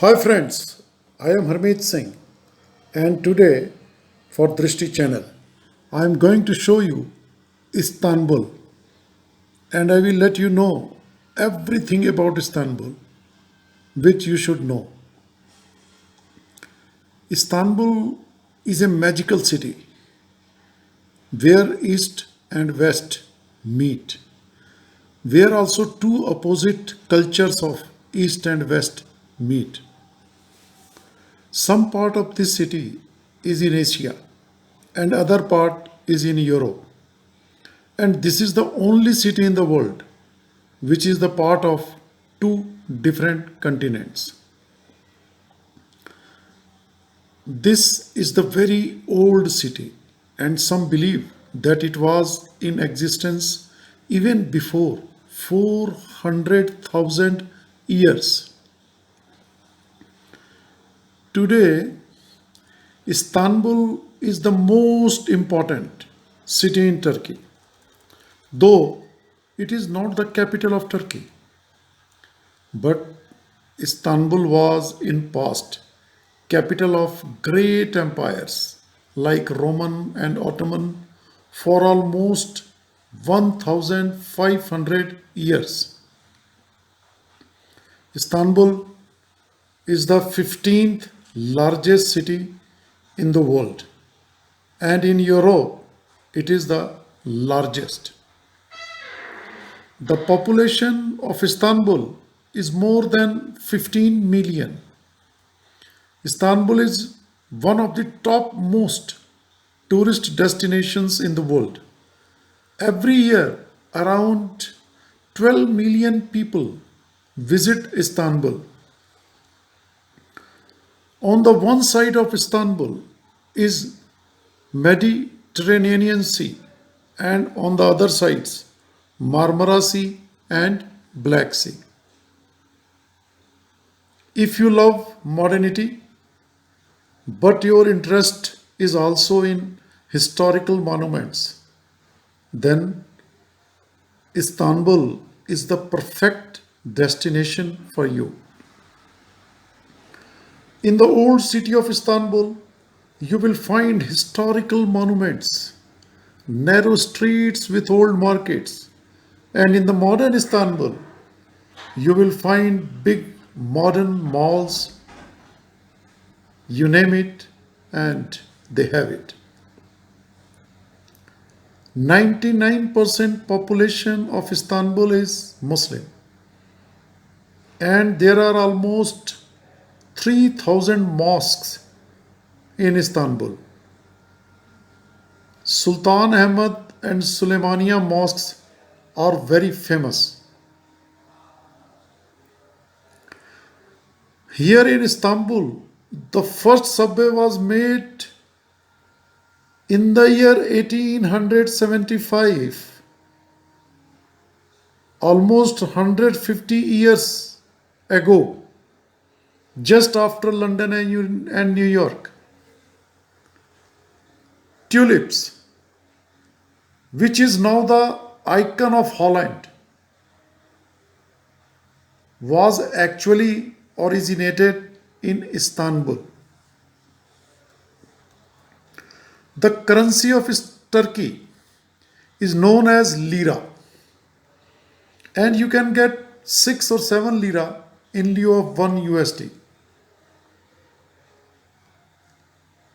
Hi friends, I am Harmeet Singh and today for Drishti channel I am going to show you Istanbul and I will let you know everything about Istanbul which you should know. Istanbul is a magical city where East and West meet, where also two opposite cultures of East and West meet. Some part of this city is in Asia and other part is in Europe. And this is the only city in the world which is the part of two different continents. This is the very old city, and some believe that it was in existence even before 400,000 years. Today, Istanbul is the most important city in Turkey, though it is not the capital of Turkey. But Istanbul was in past capital of great empires like Roman and Ottoman for almost 1500 years. Istanbul is the 15th largest city in the world and in Europe it is the largest. The population of Istanbul is more than 15 million. Istanbul is one of the top most tourist destinations in the world. Every year, around 12 million people visit Istanbul. On the one side of Istanbul is Mediterranean Sea and on the other sides Marmara Sea and Black Sea. If you love modernity, but your interest is also in historical monuments, then Istanbul is the perfect destination for you. In the old city of Istanbul, you will find historical monuments, narrow streets with old markets, and in the modern Istanbul, you will find big modern malls, you name it, and they have it. 99% population of Istanbul is Muslim, and there are almost 3000 mosques in Istanbul. Sultan Ahmed and Suleymaniye mosques are very famous. Here in Istanbul, the first subway was made in the year 1875, almost 150 years ago, just after London and New York. Tulips, which is now the icon of Holland, was actually originated in Istanbul. The currency of Turkey is known as lira, and you can get 6 or 7 lira in lieu of 1 USD.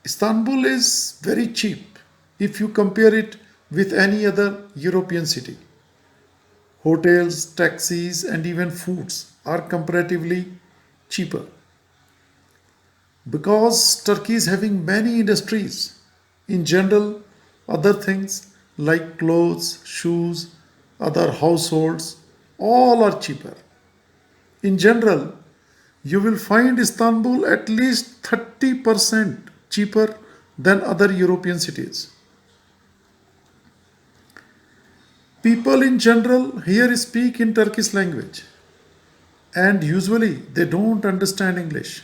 Istanbul is very cheap if you compare it with any other European city. Hotels, taxis, and even foods are comparatively cheaper because Turkey is having many industries. In general, other things like clothes, shoes, other households, all are cheaper. In general, you will find Istanbul at least 30% cheaper than other European cities. People in general here speak in Turkish language and usually they don't understand English.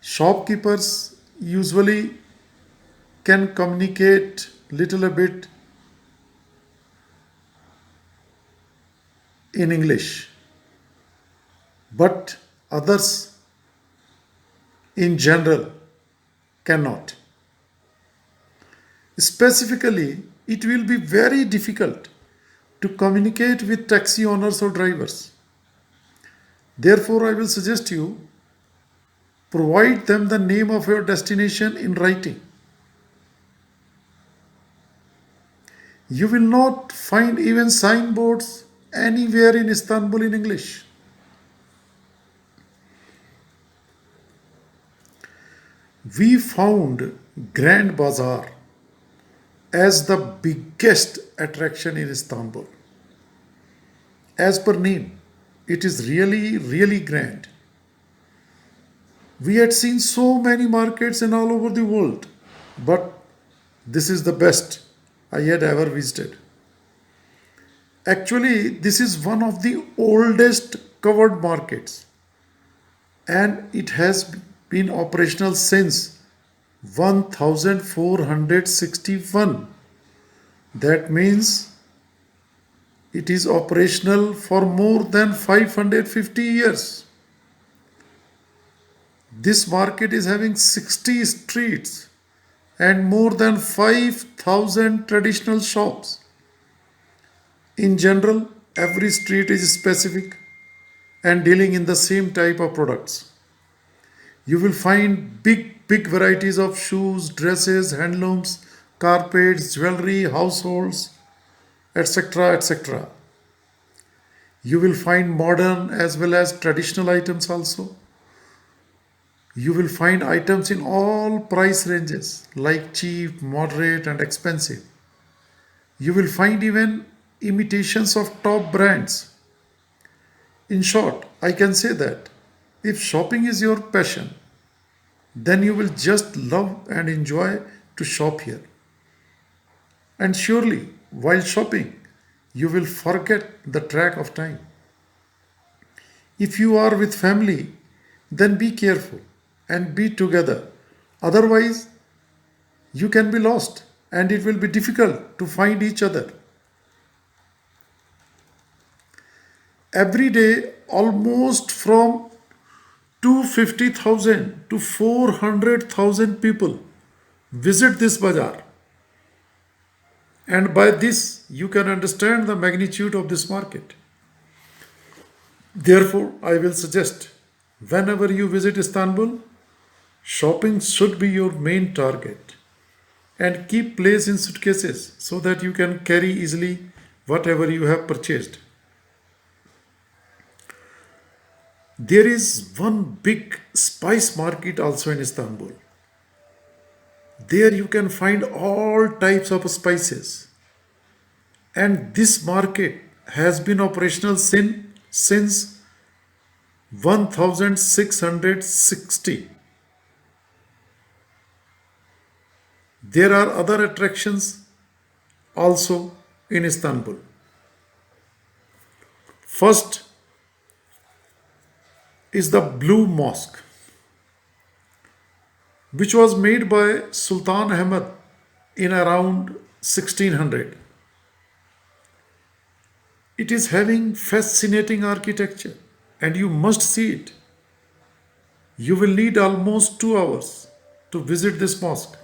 Shopkeepers usually can communicate little a bit in English, but Others in general cannot. Specifically, it will be very difficult to communicate with taxi owners or drivers. Therefore, I will suggest you provide them the name of your destination in writing. You will not find even signboards anywhere in Istanbul in English. We found Grand Bazaar as the biggest attraction in Istanbul. As per name, it is really, really grand. We had seen so many markets in all over the world, but this is the best I had ever visited. Actually, this is one of the oldest covered markets and it has been operational since 1461. That means it is operational for more than 550 years. This market is having 60 streets and more than 5,000 traditional shops. In general, every street is specific and dealing in the same type of products. You will find big varieties of shoes, dresses, handlooms, carpets, jewelry, households, etc. etc. You will find modern as well as traditional items also. You will find items in all price ranges like cheap, moderate, and expensive. You will find even imitations of top brands. In short, I can say that if shopping is your passion, then you will just love and enjoy to shop here. And surely, while shopping, you will forget the track of time. If you are with family, then be careful and be together. Otherwise, you can be lost and it will be difficult to find each other. Every day, almost from 250,000 to 400,000 people visit this bazaar. And by this, you can understand the magnitude of this market. Therefore, I will suggest whenever you visit Istanbul, shopping should be your main target and keep place in suitcases so that you can carry easily whatever you have purchased. There is one big spice market also in Istanbul. There you can find all types of spices. And this market has been operational since 1660. There are other attractions also in Istanbul. First is the Blue Mosque, which was made by Sultan Ahmed in around 1600. It is having fascinating architecture and you must see it. You will need almost 2 hours to visit this mosque.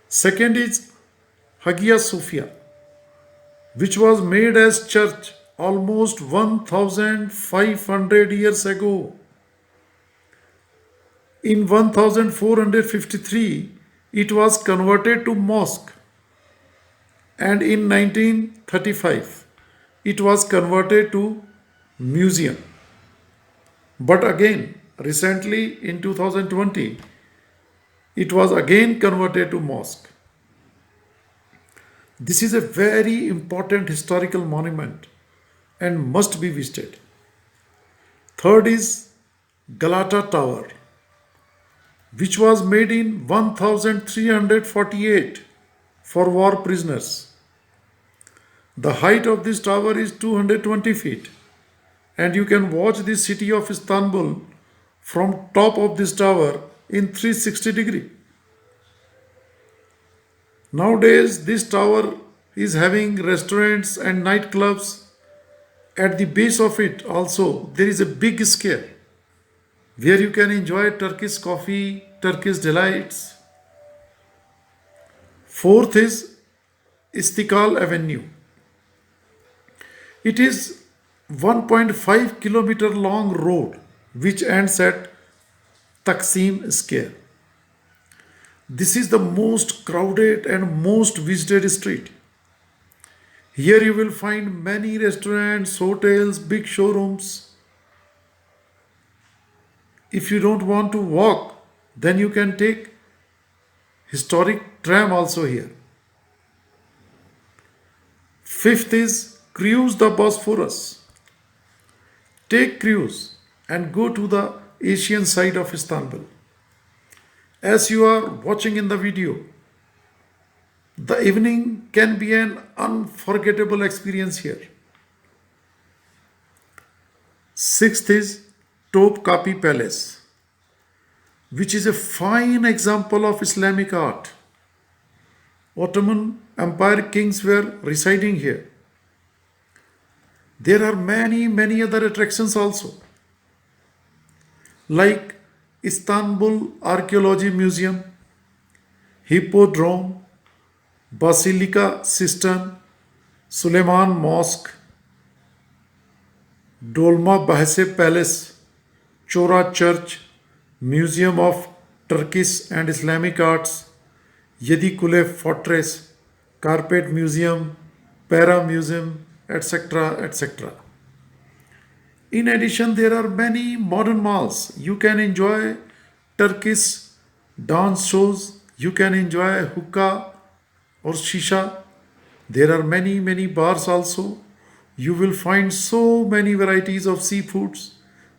Second is Hagia Sophia, which was made as church almost 1500 years ago. In 1453, it was converted to mosque and in 1935, it was converted to museum. But again, recently in 2020, it was again converted to mosque. This is a very important historical monument and must be visited. Third is Galata Tower, which was made in 1348 for war prisoners. The height of this tower is 220 feet and you can watch the city of Istanbul from top of this tower in 360 degree. Nowadays this tower is having restaurants and nightclubs At the base of it also there is a big scale where you can enjoy Turkish coffee, Turkish delights. Fourth is Istiklal Avenue. It is 1.5 kilometer long road which ends at Taksim Square. This is the most crowded and most visited street. Here you will find many restaurants, hotels, big showrooms. If you don't want to walk, then you can take historic tram also here. Fifth is cruise the Bosphorus. Take cruise and go to the Asian side of Istanbul. As you are watching in the video, the evening can be an unforgettable experience here. Sixth is Topkapi Palace, which is a fine example of Islamic art. Ottoman Empire kings were residing here. There are many other attractions also, like Istanbul Archaeology Museum, Hippodrome, Basilica Cistern, Suleiman Mosque, Dolma Bahse Palace, Chora Church, Museum of Turkish and Islamic Arts, Yedikule Fortress, Carpet Museum, Para Museum, etc. etc. In addition, there are many modern malls. You can enjoy Turkish dance shows, you can enjoy hookah or shisha. There are many bars also. You will find so many varieties of seafoods.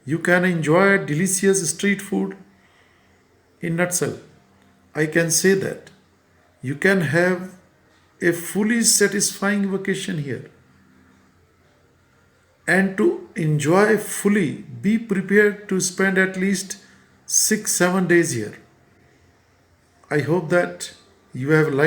You can enjoy delicious street food. In nutshell, I can say that you can have a fully satisfying vacation here. And to enjoy fully, be prepared to spend at least 6 7 days here. I hope that you have liked